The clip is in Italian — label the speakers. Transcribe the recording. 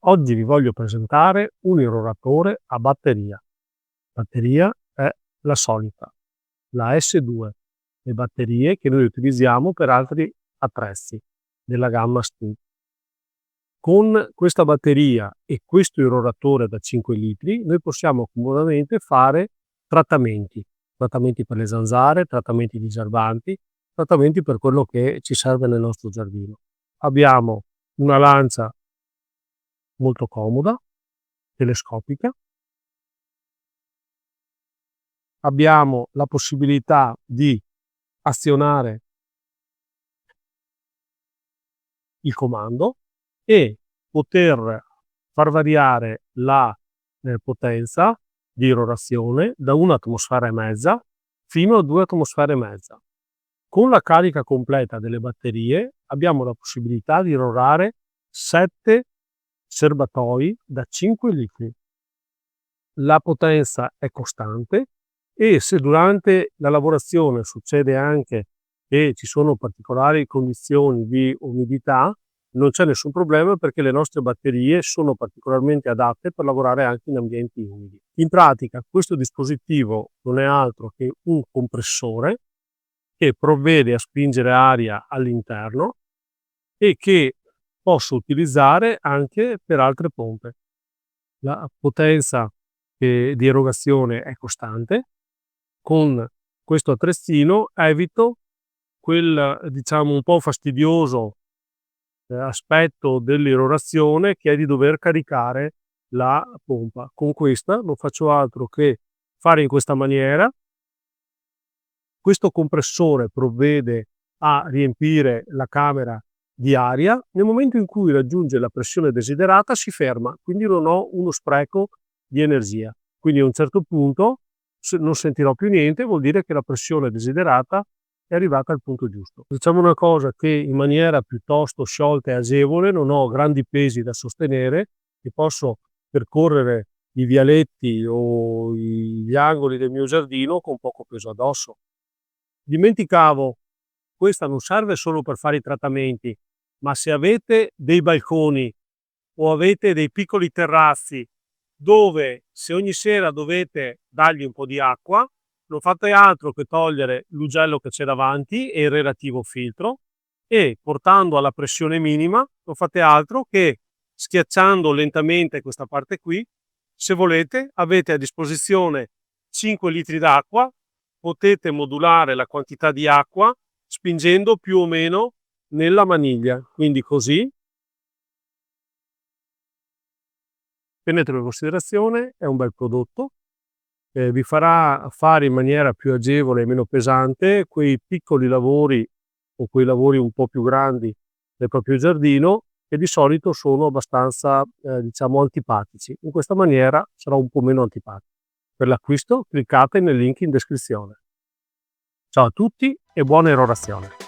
Speaker 1: Oggi vi voglio presentare un irroratore a batteria. La batteria è la solita, la S2, le batterie che noi utilizziamo per altri attrezzi della gamma STU. Con questa batteria e questo irroratore da 5 litri noi possiamo comodamente fare trattamenti per le zanzare, trattamenti digerbanti, trattamenti per quello che ci serve nel nostro giardino. Abbiamo una lancia molto comoda, telescopica. Abbiamo la possibilità di azionare il comando e poter far variare la potenza di irrorazione da 1 atmosfera e mezza fino a 2 atmosfere e mezza. Con la carica completa delle batterie abbiamo la possibilità di irrorare 7 serbatoi da 5 litri. La potenza è costante e se durante la lavorazione succede anche che ci sono particolari condizioni di umidità, non c'è nessun problema perché le nostre batterie sono particolarmente adatte per lavorare anche in ambienti umidi. In pratica questo dispositivo non è altro che un compressore che provvede a spingere aria all'interno e che posso utilizzare anche per altre pompe. La potenza di erogazione è costante. Con questo attrezzino evito quel, diciamo, un po' fastidioso aspetto dell'irrorazione che è di dover caricare la pompa. Con questa non faccio altro che fare in questa maniera. Questo compressore provvede a riempire la camera di aria. Nel momento in cui raggiunge la pressione desiderata si ferma, quindi non ho uno spreco di energia. Quindi a un certo punto non sentirò più niente, vuol dire che la pressione desiderata è arrivata al punto giusto. Diciamo una cosa, che in maniera piuttosto sciolta e agevole, non ho grandi pesi da sostenere e posso percorrere i vialetti o gli angoli del mio giardino con poco peso addosso. Dimenticavo, questa non serve solo per fare i trattamenti, ma se avete dei balconi o avete dei piccoli terrazzi dove se ogni sera dovete dargli un po' di acqua, non fate altro che togliere l'ugello che c'è davanti e il relativo filtro e portando alla pressione minima non fate altro che schiacciando lentamente questa parte qui. Se volete avete a disposizione 5 litri d'acqua, potete modulare la quantità di acqua spingendo più o meno nella maniglia, quindi così. Prendetelo in considerazione, è un bel prodotto, vi farà fare in maniera più agevole e meno pesante quei piccoli lavori o quei lavori un po' più grandi del proprio giardino che di solito sono abbastanza diciamo antipatici. In questa maniera sarà un po' meno antipatico. Per l'acquisto cliccate nel link in descrizione. Ciao a tutti e buona irrorazione!